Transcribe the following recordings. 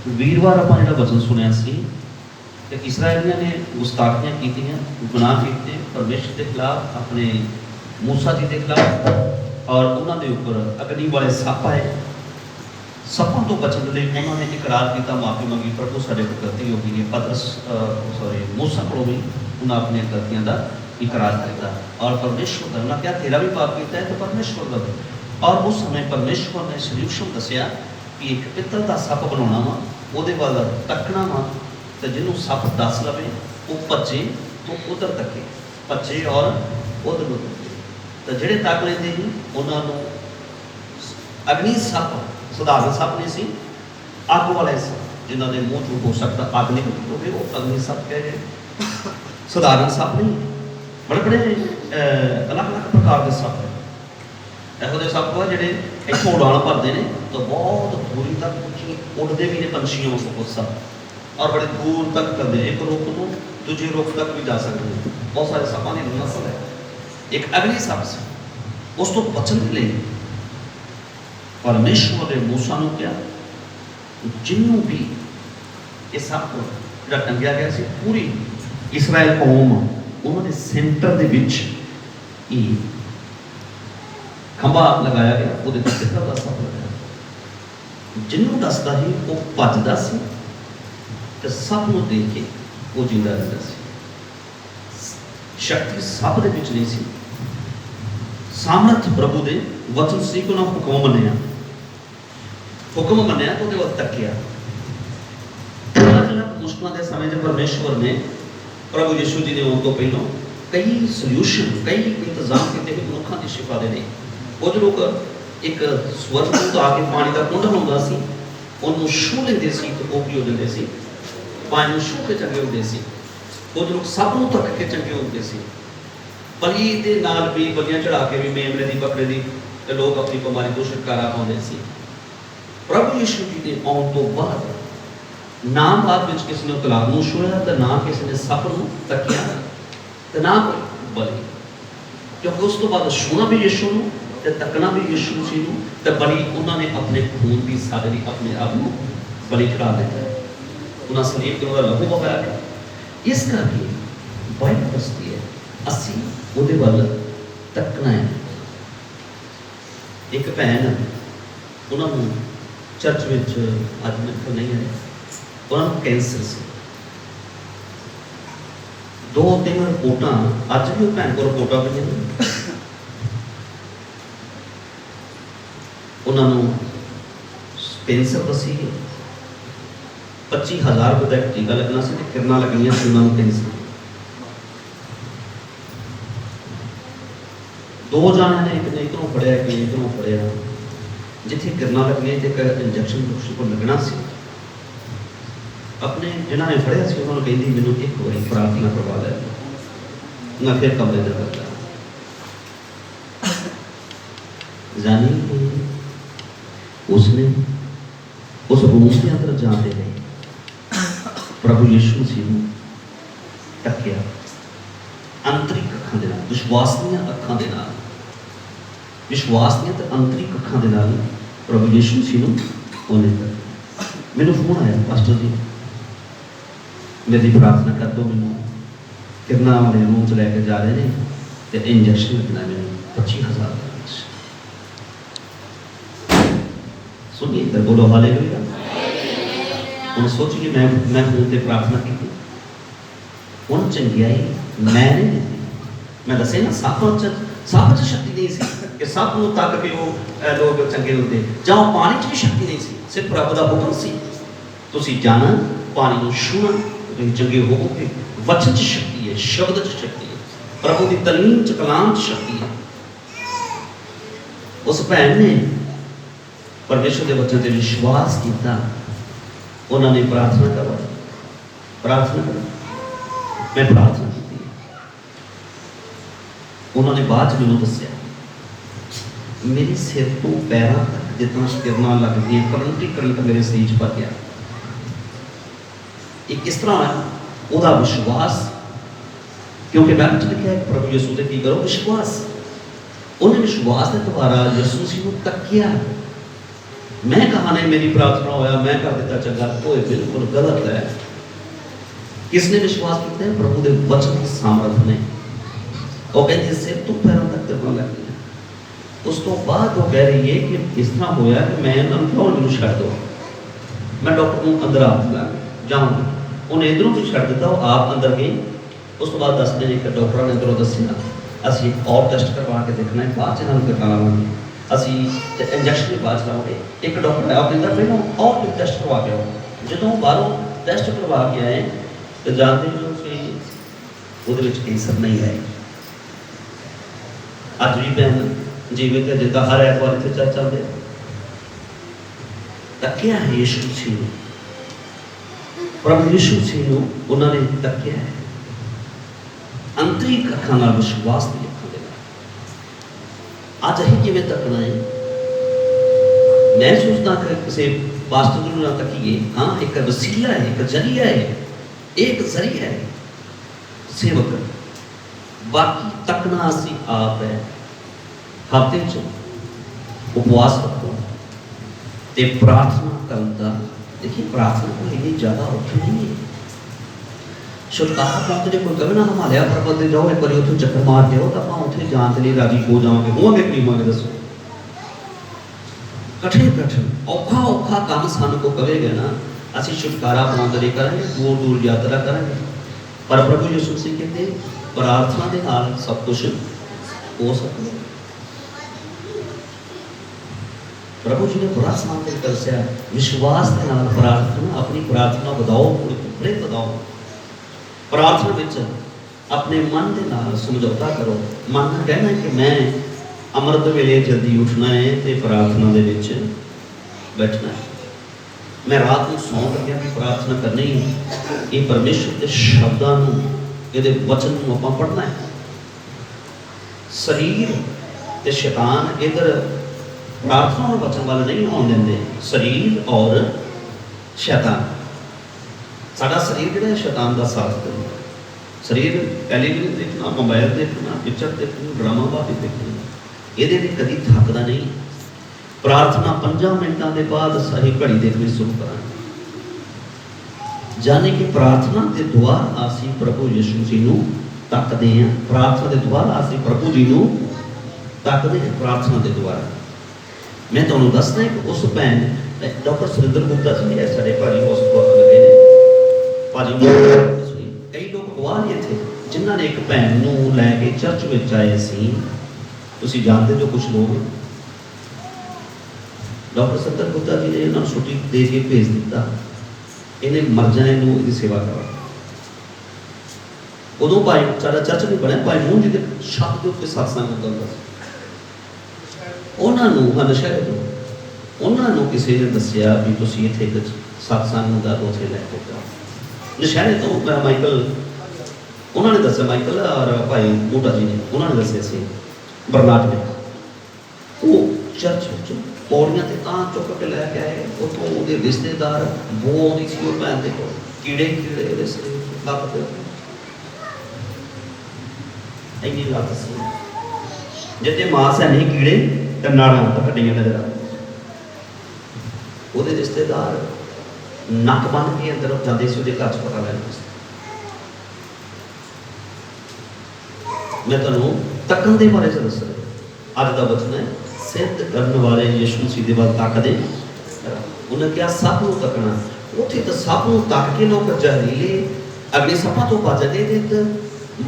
वीरवार आपां जिहड़ा वचन सुनिया सी कि इसराइलियां ने गुस्ताखियां कीतियां, गुनाह कीते परमेश्वर के खिलाफ, अपने मूसा जी के खिलाफ, और उन्होंने उपर अग्नि वाले सप आए। सपों तो बचन के लिए उन्होंने इकरार किया, माफ़ी मंगी, प्रभु साढ़े को गलती हो गई है। पतरस सॉरी मूसा को भी उन्हें अपनी गलतियों का इकरार किया और परमेश्वर का उन्हें क्या तेरा भी पाप किया है तो परमेश्वर का भी। और उस समय परमेश्वर ने सल्यूशन दसिया कि एक पित्तल का सप बनाना वा, वो वाल तकना वा, तो जिन्हों सप दस लवे वो भजे तो उधर तके, भजे और उधर तके। तो जोड़े तक लेंदे ही उन्होंने अग्नि सप, सधारण सप नहीं सी, अग वाले सप, जिन्होंने मूँह चो हो सकता अग निकलती होगी, वो अग्नि सप कह गए। सधारण सप नहीं, बड़े बड़े अलग अलग प्रकार के सप है। ਇਹੋ ਜਿਹੇ ਸੱਪ ਆ ਜਿਹੜੇ ਇੱਥੋਂ ਉਡਾਣ ਭਰਦੇ ਨੇ ਤਾਂ ਬਹੁਤ ਦੂਰੀ ਤੱਕ ਉੱਡਦੇ ਵੀ ਨੇ ਪੰਛੀਆਂ ਵਾਂਗੂ ਸੱਪ, ਔਰ ਬੜੇ ਦੂਰ ਤੱਕ ਕਰਦੇ, ਇੱਕ ਰੁੱਖ ਤੋਂ ਦੂਜੇ ਰੁੱਖ ਤੱਕ ਵੀ ਜਾ ਸਕਦੇ ਨੇ। ਬਹੁਤ ਸਾਰੇ ਸੱਪਾਂ ਦੀ ਨਸਲ ਹੈ। ਇੱਕ ਅਗਲੀ ਸੱਪ ਸੀ, ਉਸ ਤੋਂ ਬਚਣ ਦੇ ਲਈ ਪਰਮੇਸ਼ਵਰ ਨੇ ਮੂਸਾ ਨੂੰ ਕਿਹਾ ਜਿਹਨੂੰ ਵੀ ਇਹ ਸੱਪ ਜਿਹੜਾ ਟੰਗਿਆ ਗਿਆ ਸੀ, ਪੂਰੀ ਇਸਰਾਇਲ ਕੌਮ ਉਹਨਾਂ ਦੇ ਸੈਂਟਰ ਦੇ ਵਿੱਚ ਹੀ खंभा लगाया गया, वो पित्तल का सप लगाया, जिन्हों दसदा ही वो भजदा सी ते सप नूं देख के वो जिंदा रहंदा सी। शक्ति सप दे विच नहीं सी, सामर्थ प्रभु दे वचन सी कि उन्हां हुक्म मन्निया, हुक्म मन्निया तो उहदे वल तकिया। अलग अलग मुश्किलों के समय जब परमेश्वर ने प्रभु यीशु जी ने आउण तो पहलों कई सल्यूशन, कई इंतजाम किए मनुखों की शिफा दे। कुछ लोग एक स्वर्ग तो आके पानी का कुंड लाउंदा सी, उन्होंने छू लेंदे सी तो वो भी हो जाते सी, पानी में छू के चंगे होंदे सी। कुछ लोग सब नूं तक के चंगे होंदे सी। बली दे नाल भी बलियां चढ़ा के भी मेमने दी बकरे दी ते लोग अपनी बीमारी तो छुटकारा पाउंदे सी। प्रभु यीशु जी दे आउण तो बाद ना बाद विच किसी ने तलाब नूं छूया ते ना किसी ने सप नूं तकिया ते ना कोई बली, क्योंकि उस तो बाद छूना भी यीशु नूं ते तकना भी यीशु मसीह नूं ते बली उन्होंने अपने खून की सादरी अपने आप को बलि चढ़ा दिता है। उन्होंने सलीब ते उहदा लहू बहाया। इस करके बाइबल दसदी है असीं उहदे वल तकना है। एक भैन उन्होंने चर्च में अज मेरे को नहीं है, उन्होंने कैंसर से 2-3 रिपोर्टां अज भी भैन को रिपोर्टां पईआं, उन्होंने कैंसर दसी है। 25,000 रुपये का टीका लगना से किरणा लगनिया से उन्होंने कैंसर। 2 जाने ने एक ने इधरों फड़िया कि इधरों फड़िया, जिथे किरणा लगनी तो एक इंजैक्शन को लगना से अपने जिन्होंने फड़िया से उन्होंने कहती मैनू एक बार प्रार्थना करवा लै, मैं फिर कमरे में करता जानी कि उसने उस रूम के अंदर जाते रहे प्रभु यीशु मसीह नूं तकिया अंतरिक अखां दे नाल, विश्वासनीय अखां दे नाल, विश्वासनीय ते अंतरिक अखां दे नाल प्रभु यीशु मसीह नूं उन्हें तकिया। मैनूं फोन आया, पास्टर जी मेरी प्रार्थना कर दो, मैनूं किरणा वाले रूम च लैके जा रहे हैं तो इंजैक्शन लगना मैनूं 25,000 का। सुनिए इधर बोलो हालेलुया। हम सोचिए मैं फोन पर प्रार्थना की, उन चंगियाई मैं नहीं दी। मैं दसे ना सप च शक्ति नहीं सी कि सप नूं तक के वो लोग चंगे होते, जाओ पानी च भी शक्ति नहीं सी, सिर्फ प्रभु का हुक्म सी तुसीं जाना पानी नूं छूना तुसीं चंगे होवोगे। वचन च शक्ति है, शब्द च शक्ति है, प्रभु की तलीम च कलाम च शक्ति है। उस भैन ने परमेश्वर के वचन से विश्वास किया, उन्होंने प्रार्थना करवाई, प्रार्थना कर मैं प्रार्थना की। उन्होंने बाद मैनूं दस्सिया मेरे सिर तो पैरों तक जितना किरणा लगती है, करंट ही करंट मेरे शरीर पर गया। एक किस तरह है वह विश्वास, क्योंकि बाइबल लिखा है प्रभु यीशु से की करो विश्वास। उन्हें विश्वास के द्वारा यीशु मसीह को तकिया मैं कहा नहीं मेरी प्रार्थना होया मैं कर दिता चंगा, वो बिल्कुल गलत है। किसने विश्वास किया है? प्रभु के वचन की सामर्थ ने। वो कहते सिर तो पैरों तक करने लगी है। उस तो बाद वो कह रही है कि इस तरह होया कि मैं क्यों मैनू छड़ दो, मैं डॉक्टर को अंदर आप ला जाऊँगी। उन्हें इधरों भी छड़ दिता, वो आप अंदर गई। उस तो बाद दसते हैं कि डॉक्टर ने इधरों दसिया असी एक और टेस्ट करवा के देखना है, बाद इन्होंने करवा लावांगे, असी इंजैक्शन भी बाद लावांगे। एक डॉक्टर है कहता पहलों और कोई टेस्ट करवा के आओ। जो बाहरों टेस्ट करवा के आए तो जानते हो कि वो कैंसर नहीं है। अज भी भैन जीवित है जिदा हर ऐतवार इतने चर्च चलते। तकिया है यीशु मसीह नूं, प्रभु यीशु मसीह नूं उन्होंने तकिया है अंतरिक अखां नाल विश्वास दी अखां दे नाल। अज असीं किवें तकना है? मैं सोचदा कि किसी पास्टर नूं ना तकीए, हाँ एक वसीला है, एक जरिया है, एक जरिया है सेवक। बाकी तकना असीं आप है। हफ्ते च उपवास रखो ते प्रार्थना करन दा। देखिए प्रार्थना कोई इतनी ज़्यादा औखी नहीं है। छुटकारा प्राप्त जो कोई कहे ना हिमालय पर्वत से जाओ एक बार उतो चक्कर मार के आओ तो आप उत्थे जान के लिए राजी हो जाओगे, होवांगे कि नहीं होवांगे? दसो। कठिन औखा औखा काम सानू को कहेगा ना, असीं छुटकारा पाउण दे करांगे, दूर दूर यात्रा करांगे। पर प्रभु यीशु मसीह कहते प्रार्थना दे नाल सब कुछ हो सकता है। प्रभु जी ने बड़ा समान के दस्या विश्वास के नाल प्रार्थना, अपनी प्रार्थना बढ़ाओ, पूरे बढ़ाओ। प्रार्थना विच अपने मन के नाल समझौता करो। मन ना कहना कि मैं अमृत वेले जल्दी उठना है तो प्रार्थना दे विच बैठना है, मैं रात को सौं लग्या भी प्रार्थना करनी है। ये परमेश्वर के शब्दों ये वचन को आपां पढ़ना है। शरीर ते शैतान इधर प्रार्थना और वचन वाले नहीं आने देंगे। शरीर और शैतान, साडा शरीर जिहड़ा शैतान का साथ करना। शरीर टैलीविजन देखना, मोबाइल देखना, पिक्चर देखना, ड्रामा बाबी देखना, ये कभी थकदा नहीं। प्रार्थना 5 मिनटों के बाद सही घड़ी देखनी शुरू करा, जाने कि प्रार्थना के द्वार असीं प्रभु यीशु मसीह नूं तकदे हैं। प्रार्थना के द्वार असीं प्रभु जी नूं तकदे हैं। प्रार्थना के द्वार मैं तुहानूं दसदा कि उस भैन डॉक्टर सुरिंदर गुप्ता जी है साडे भाजी हॉस्पिटल लगे ने, भाजी कई लोग गवाह ने इत्थे जिन्हां ने एक भैन नूं लैके चर्च विच आए सी। तुसीं जानते जो कुछ लोग डॉक्टर सुरिंदर गुप्ता जी ने इन्हां नूं छुट्टी दे के भेज दिता, इन्हें मर जाए नूं इहदी सेवा करो। उदों भाई साडा चर्च नहीं बनया, भाई मूंह जी के छत के उत्ते सत्संग होंदा सी। उन्होंने नशहरे तो उन्होंने किसी ने दसिया भी तुसीं इत्थे एक सत्संग होंदा तो उत्थे लैके जाओ। नशहरे तो माइकल उन्होंने दसिया, माइकल और भाई मोटा जी ने उन्होंने दसिया सी बरनाट में। वो चर्च पौड़ियां ते तां चुक के लैके आए, उतों उहदे रिश्तेदार बो आउंदी सी वो भैन दे कोल, कीड़े उहदे शरीर लत्त ते इन्नी लत्त सी जिथे मांस है नहीं कीड़े ते नाड़ां कट्टियां नजर आ। उहदे रिश्तेदार नक बन के अंदर जाते सी उहदे घर च पता लैण। मैं तुहानूं तकन दे बारे च दस रहा। अज दा वचन है सिद्ध करने वाले यीशु मसीह दे वल तकदे। उन्हें क्या सब नूं तकना, उत्थे तो सब नूं तक के लोग जहरीले अग्नि सभा तो बचदे ते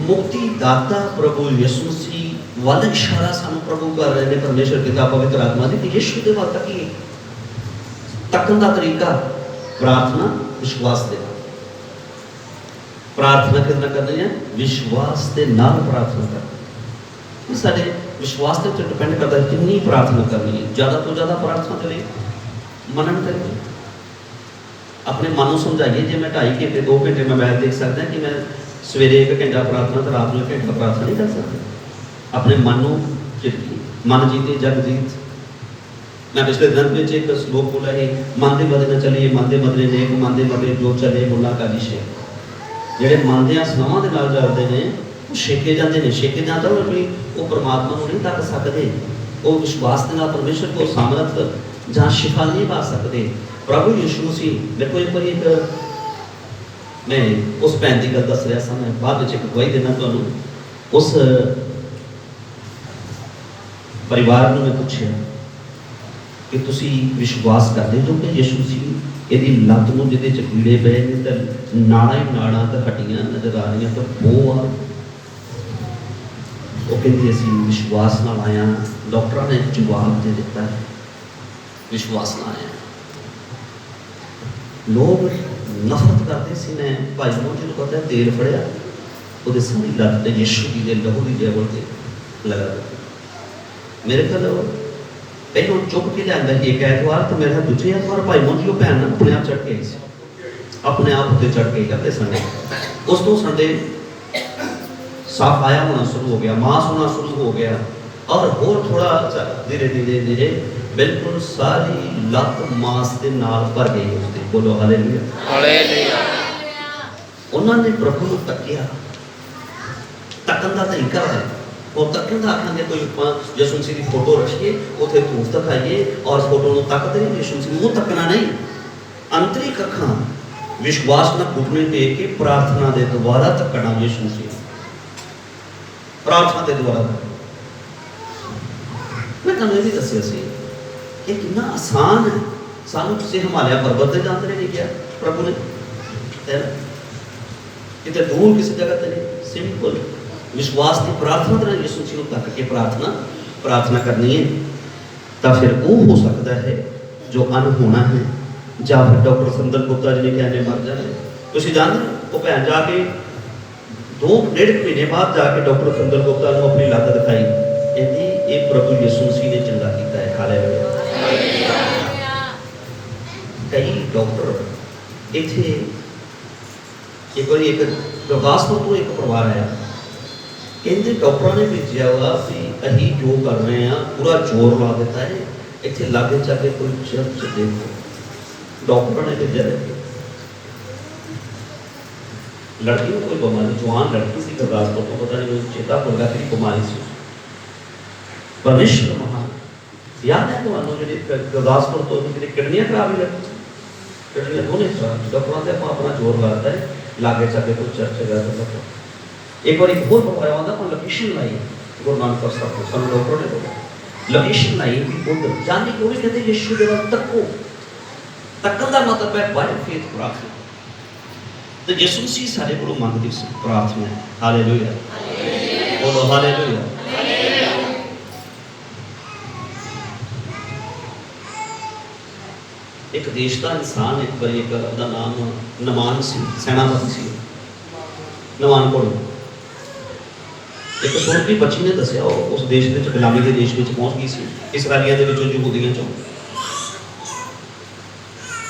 मुक्ति दाता प्रभु यीशु मसीह वाल इशारा सानू प्रभु कर रहे हैं। परमेश्वर पिता पवित्र आत्मा दी यीशु दे वल तकीए। तकन दा तरीका प्रार्थना विश्वास दे। प्रार्थना कितना करनी है? विश्वास दे नाल प्रार्थना करनी। साडे विश्वास के ऊपर डिपेंड करता है कितनी प्रार्थना करनी है। ज़्यादा तो ज़्यादा प्रार्थना करें, मनन करें, अपने मन को समझाइए। जो मैं 2.5 घंटे 2 घंटे मोबाइल देख सकता है कि मैं सवेरे 1 घंटा प्रार्थना तो रात में 1 घंटा प्रार्थना नहीं कर सकता। अपने मन को चिड़की, मन जीते जग जीत। मैं पिछले दिन में एक श्लोक बोला है, मन के बदले न चलिए, मन के बदले नेक, मन के बदले जो चले बुला का दिशे। ਜਿਹੜੇ ਮਨ ਦੀਆਂ ਸਲਾਹਾਂ ਦੇ ਨਾਲ ਚੱਲਦੇ ਨੇ ਉਹ ਛੇਕੇ ਜਾਂਦੇ ਨੇ। ਛੇਕੇ ਜਾਂਦਾ ਉਹ ਵੀ ਉਹ ਪਰਮਾਤਮਾ ਨੂੰ ਨਹੀਂ ਤੱਕ ਸਕਦੇ। ਉਹ ਵਿਸ਼ਵਾਸ ਦੇ ਨਾਲ ਪਰਮੇਸ਼ਰ ਕੋਲ ਸਮਰੱਥ जहाँ शिफा नहीं पा सकते। प्रभु यीशु मसीह देखो एक बार एक मैं उस भैन की गल दस रहा था, मैं बाद में एक गवाही देना तो उस परिवार में मैं पूछा कि तुसी विश्वास करते जो कि यीशु मसीह यदि लत्त में जिहदे च कीड़े पे ने तो नाड़ा ही नाड़ा तो हड्डियां नजर आ रही तो वो आ वो कहती असी विश्वास नाल आया। डॉक्टर ने जवाब दे दिता है विश्वास ना आया। लोग नफरत करते सी ने भाई मोहन को पता है तेल फड़िया वो सारी लत्त यीशु जी के लहू की जैवल से लगा दी। मेरे ख्याल पहले चुप के लिया एक एतवार तो मेरे दूसरे एतवार भाई मोहन जी भैन अपने आप चढ़ के आई सी, अपने आप उत्ते चढ़ के अगले संडे उस तो संडे साफ आया होना शुरू हो गया, मांस होना शुरू हो गया और थोड़ा धीरे धीरे धीरे बिल्कुल सारी लत मांस के नाल भर गई उसकी। बोलो हालेलुया हालेलुया। उन्होंने प्रभु को तकिया, तकन का तरीका है और तकन का आखा कोई यीशु मसीह की फोटो रखिए उसे धूफ दिखाइए और फोटो को तकते नहीं, यीशु मसीह वो तकना नहीं। आंतरिक अखा विश्वास न घुटने टेक के प्रार्थना के द्वारा तकना यीशु मसीह प्रार्थना के द्वारा। मैं तुम भी दसिया सी कि कितना आसान है, सानू किसी हिमालय पर्वत से जाते नहीं किया प्रभु ने कितने दूर किसी जगह ते नहीं, सिंपल विश्वास की प्रार्थना करना यीशु मसीह को तक के प्रार्थना करनी है तो फिर वो हो सकता है जो अनहोना है। या फिर डॉक्टर सुंदर गुप्ता जी ने कहने मर जाए तुम जानते वो भैन जाके 2-1.5 महीने बाद जाके डॉक्टर सुंदर गुप्ता को अपनी लत दिखाई, कहती ये प्रभु यीशु मसीह ने चंगा किया है। हालेलुया। कई डॉक्टर इतने एक बार एक गुरदासपुर तो एक परिवार आया, कहते डॉक्टर ने भेजा हुआ कि अही जो कर रहे हैं पूरा जोर ला देता है, इतने लागे जाके कोई चर्च देखो। डॉक्टर ने भेजा लड़की में कोई बीमारी, जवान लड़की सी गुरदासपुर तो पता नहीं चेता भुल गया कि बीमारी सी। परमेश्वर महान याद है तुम्हारे जो गुरदासपुर तो किडनियां खराब ही लगती, किडनियां दोनों खराब। डॉक्टर ने अपना जोर लगाता है लागे जाके कोई चर्च गया। एक बार एक होर पकड़ाया होता है लोकेशन लाई गुरु नानक साहब को सब डॉक्टर ने बोला लोकेशन लाई भी उधर जाने को भी कहते यीशु के वक्त तको तकन का मतलब है बाय फेथ प्रार्थना। तो यीशु मसीह सारे को मंगती प्रार्थना है। हालेलुया बोलो हालेलुया। एक देश का इंसान एक बार एक नाम नमान सी सेनापति सी नमान को एक छोटी बच्ची ने दसिया उस देश में गुलामी के देश में पहुंच गई सी इसराइलियों के यहूदियों चों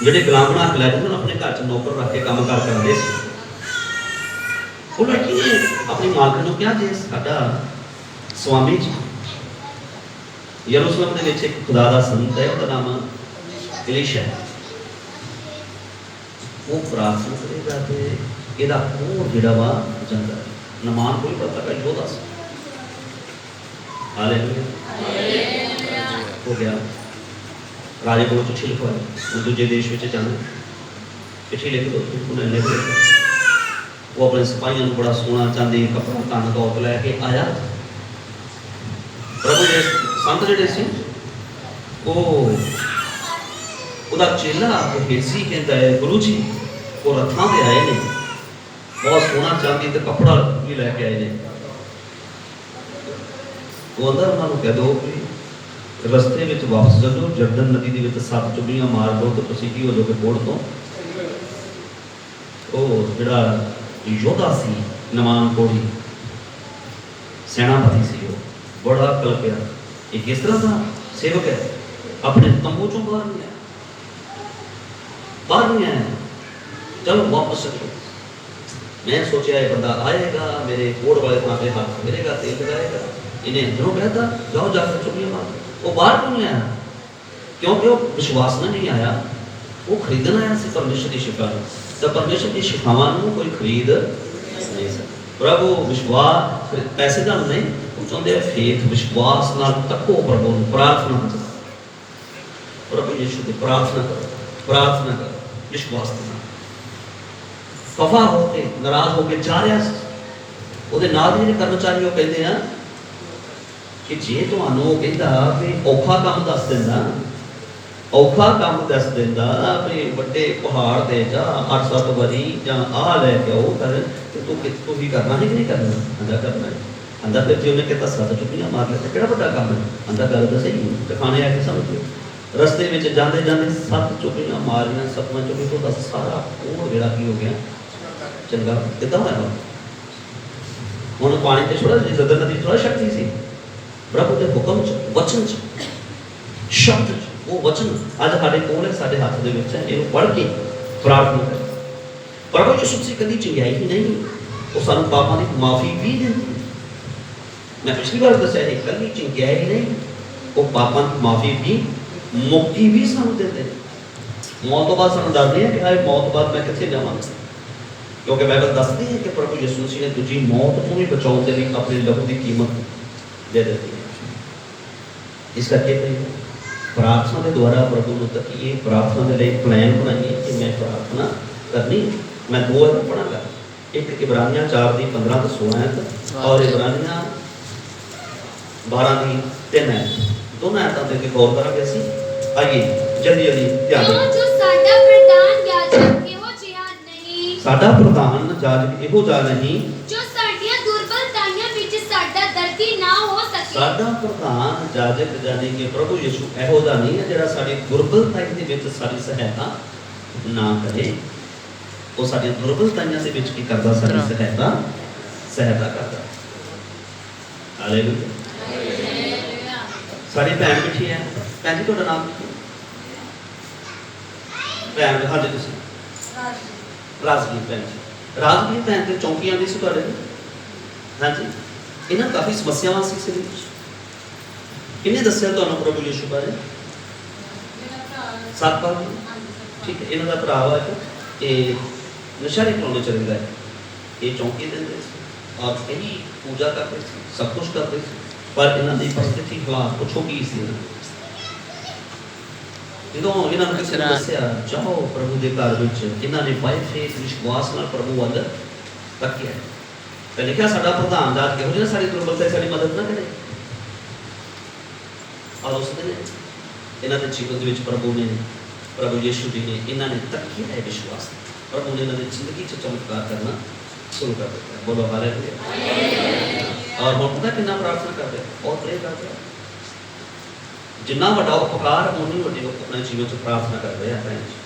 ਜਿਹੜੇ गुलाम बना के लाए उन्होंने अपने घर च नौकर रख के काम कार करते वो लड़की ने अपनी मालकन को कहा जे साडा स्वामी जी यरूशलेम के एक खुदा का संत है उसका नाम एलीशा है, वो प्रार्थना करेगा तो ਇਹਦਾ ਹੋਰ ਜਿਹੜਾ ਵਾ ਜਾਂਦਾ नमान कोई पता का योद्धा सी। हालेलुया हो गया। राजे को चिट्ठी लिखवाई दूसरे देश में जाना, चिट्ठी लिख दो उन्हें लिख दो। वो अपने सिपाहियों को बड़ा सोना चांदी कपड़ा धन दौलत लैके आया। प्रभु जे संत जिहड़े सी वो चेला हेसी कहता है गुरु जी वो रथां ते आए ने बहुत सोना चांदी तो कपड़ा भी लैके आए ने। वो अंदर उन्होंने कह दो कि रस्ते में वापस चलो जर्दन नदी के 7 चुगलियां मार दो तो तुम की हो जाओगे बोड़ तो। जोड़ा योद्धा सी नमान कोड़ी सेनापति सी वो बड़ा कल्पिया ये किस तरह का सेवक है अपने तंबू चों बाहर नहीं आया चलो वापस चलो। मैं सोचा ये बंदा आएगा मेरे कोड़ वाले थां पे हाथ फेरेगा तेल लगाएगा इन्हें अंदरों कहता जाओ जाकर चुगलियां मार। वो बाहर क्यों नहीं आया क्योंकि वो विश्वास में नहीं आया, वो खरीदना आया सी परमेश्वर की शिफा। तो परमेश्वर की शिफावां कोई खरीद नहीं सकता। प्रभु विश्वास पैसे का नहीं वो चाहते फेथ विश्वास नाल तको प्रभु प्रार्थना प्रभु यीशु की प्रार्थना करो, प्रार्थना करो विश्वास के नाल। खफा होके नाराज होके जा रहा ਉਹਦੇ ਨਾਲ ਜਿਹੜੇ ਕਰਮਚਾਰੀ ਉਹ ਕਹਿੰਦੇ ਆ ਕਿ ਜੇ ਤੁਹਾਨੂੰ ਉਹ ਕਹਿੰਦਾ ਵੀ ਔਖਾ ਕੰਮ ਦੱਸ ਦਿੰਦਾ, ਔਖਾ ਕੰਮ ਦੱਸ ਦਿੰਦਾ ਵੀ ਵੱਡੇ ਪਹਾੜ ਤੇ ਜਾ 8-7 ਵਾਰੀ ਜਾਂ ਆਹ ਲੈ ਕੇ ਆਓ ਕਰ ਤੇ ਤੂੰ ਵੀ ਕਰਨਾ ਹੈ ਕਿ ਨਹੀਂ ਕਰਨਾ? ਆਂਦਾ ਕਰਨਾ ਹੈ। ਆਂਦਾ ਫਿਰ ਜੇ ਉਹਨੇ ਕਹਿੰਦਾ 7 ਚੁੱਕੀਆਂ ਮਾਰ ਲੈ ਤੇ ਕਿਹੜਾ ਵੱਡਾ ਕੰਮ ਹੈ? ਆਂਦਾ ਗੱਲ ਤਾਂ ਸਹੀ ਹੈ, ਤੇ ਖਾਣੇ ਆ ਕੇ ਸਮਝੋ। ਰਸਤੇ ਵਿੱਚ ਜਾਂਦੇ ਜਾਂਦੇ 7 ਚੁੱਕੀਆਂ ਮਾਰੀਆਂ, 7ਵਾਂ ਚੁੱਕੀ ਤੋਂ ਦਾ ਸਾਰਾ ਉਹ ਜਿਹੜਾ ਕੀ ਹੋ ਗਿਆ ਚੰਗਾ ਕਿੱਦਾਂ ਹੋਇਆ? ਹੁਣ ਪਾਣੀ ਤੇ ਥੋੜਾ ਜਿੱਦਾਂ ਨਦੀ ਥੋੜਾ ਸ਼ਕਤੀ ਸੀ, ਪ੍ਰਭੂ ਦੇ ਹੁਕਮ ਚ, ਵਚਨ ਚ, ਸ਼ਬਦ ਚ, ਉਹ ਵਚਨ ਅੱਜ ਸਾਡੇ ਕੋਲ ਹੈ, ਸਾਡੇ ਹੱਥ ਦੇ ਵਿੱਚ ਹੈ। ਇਹਨੂੰ ਪੜ੍ਹ ਕੇ ਪ੍ਰਾਰਥਨਾ ਕਰ। ਪ੍ਰਭੂ ਯਿਸੂ ਮਸੀਹ ਕਦੀ ਚੰਗਿਆਈ ਹੀ ਨਹੀਂ, ਉਹ ਸਾਨੂੰ ਪਾਪਾਂ ਦੀ ਮਾਫੀ ਵੀ ਦਿੰਦੀ। ਮੈਂ ਪਿਛਲੀ ਵਾਰ ਦੱਸਿਆ ਇਹ ਕੱਲੀ ਚੰਗਿਆਈ ਨਹੀਂ, ਉਹ ਪਾਪਾਂ ਦੀ ਮਾਫੀ ਵੀ, ਮੁਕਤੀ ਵੀ ਸਾਨੂੰ ਦਿੰਦੇ ਨੇ। ਮੌਤ ਤੋਂ ਬਾਅਦ ਸਾਨੂੰ ਦੱਸਦੇ ਆ ਕਿ ਹਾਏ ਮੌਤ ਤੋਂ ਬਾਅਦ ਮੈਂ ਕਿੱਥੇ ਜਾਵਾਂਗਾ, क्योंकि बाइबल दसती है कि प्रभु यीशु मसीह ने दूजी मौत को भी बचाने के लिए अपने लहू की कीमत दे देती है। इस करके प्रार्थना के द्वारा प्रभु को तकीए, प्रार्थना के लिए प्लान बनाइए कि मैं प्रार्थना करनी। मैं 2 अध्याय पढ़ांगा, एक इब्रानियां 4 की 15 तो 16 और इब्रानियां 12 की 3 आयत, दोनों आयतों पर गौर करांगे असीं। आइए जल्दी जल्दी ध्यान दें। जो साडा प्रधान याजक साडा प्रधान याजक इहो जा नहीं जो साडीਆਂ दुर्बलताइयां ਵਿੱਚ ਸਾਡਾ ਦਰਦੀ ਨਾ ਹੋ ਸਕੇ। साडा प्रधान याजक जाने के प्रभु यीशु इहो जा नहीं है ਜਿਹੜਾ ਸਾਡੀ ਦੁਰਬਲਤਾਈ ਦੇ ਵਿੱਚ ਸਾਡੀ ਸਹਾਇਤਾ ਨਾ ਕਰੇ। ਉਹ ਸਾਡੀ ਦੁਰਬਲਤਾਈਆਂ ਦੇ ਵਿੱਚ ਕੀ ਕਰਦਾ? ਸਾਡੀ ਸਹਾਇਤਾ ਕਰਦਾ। ਹਾਲੇਲੂਇਆ। ਸਾਡੀ ਭੈਣ ਬੈਠੀ ਹੈ। ਭੈਣ ਜੀ ਤੁਹਾਡਾ ਨਾਮ ਕੀ ਹੈ? ਭੈਣ ਹਾਂਜੀ ਤੁਸੀਂ ਰਾਜਵੀਰ ਭੈਣ ਜੀ। ਰਾਜਵੀਰ ਭੈਣ ਤੇ ਚੌਂਕੀਆਂ ਦੀ ਸੀ ਤੁਹਾਡੇ ਹਾਂਜੀ। ਇਹਨਾਂ ਕਾਫੀ ਸਮੱਸਿਆਵਾਂ ਸੀ ਸਰੀਰ ਵਿੱਚ। ਕਿਹਨੇ ਦੱਸਿਆ ਤੁਹਾਨੂੰ ਪ੍ਰਭੂ ਯੀਸ਼ੂ ਬਾਰੇ? ਸਤਪਾਲ ਜੀ। ਠੀਕ ਹੈ, ਇਹਨਾਂ ਦਾ ਭਰਾ ਵਾ ਇਹ ਨਸ਼ਾ ਨਹੀਂ ਕਰਾਉਣਾ ਚਾਹੀਦਾ ਹੈ। ਇਹ ਚੌਂਕੀ ਦਿੰਦੇ ਸੀ ਔਰ ਇਹੀ ਪੂਜਾ ਕਰਦੇ ਸੀ, ਸਭ ਕੁਛ ਕਰਦੇ ਸੀ, ਪਰ ਇਹਨਾਂ ਦੀ ਪਰਿਸਥਿਤੀ ਹਾਲਾਤ ਪੁੱਛੋ ਕੀ ਸੀ। ਜਦੋਂ ਇਹਨਾਂ ਨੂੰ ਕਿਸੇ ਨੇ ਦੱਸਿਆ ਜਾਓ ਪ੍ਰਭੂ ਦੇ ਘਰ ਵਿੱਚ, ਇਹਨਾਂ ਨੇ ਬਾਈ ਫੇਥ ਵਿਸ਼ਵਾਸ ਨਾਲ ਪ੍ਰਭੂ ਵੱਲ ਤੱਕਿਆ ਤੇ ਲਿਖਿਆ ਸਾਡਾ ਪ੍ਰਧਾਨ ਜਾਤ ਕਿਹੋ ਜਿਹਾ ਸਾਡੀ ਦੁਰਬਲਤਾ ਸਾਡੀ ਮਦਦ ਨਾ ਕਰੇ। ਔਰ ਉਸ ਦਿਨ ਇਹਨਾਂ ਦੇ ਜੀਵਨ ਦੇ ਵਿੱਚ ਪ੍ਰਭੂ ਯੀਸ਼ੂ ਜੀ ਨੇ ਇਹਨਾਂ ਨੇ ਤੱਕਿਆ ਹੈ ਵਿਸ਼ਵਾਸ। ਪ੍ਰਭੂ ਨੇ ਇਹਨਾਂ ਦੀ ਜ਼ਿੰਦਗੀ 'ਚ ਚਮਤਕਾਰ ਕਰਨਾ ਸ਼ੁਰੂ ਕਰ ਦਿੱਤਾ। ਬੋਲੋ ਹਾਲੇਲੂਇਆ। ਔਰ ਹੁਣ ਪਤਾ ਕਿੰਨਾ ਪ੍ਰਾਰਥਨਾ ਕਰਦੇ ਔਰ ਪ੍ਰੇ ਕਰਦੇ ਜਿੰਨਾ ਵੱਡਾ ਉਪਕਾਰ ਉਨੀ ਵੱਡੀ ਆਪਣੇ ਜੀਵਨ 'ਚ ਪ੍ਰਾਰਥਨਾ ਕਰਦੇ ਆ।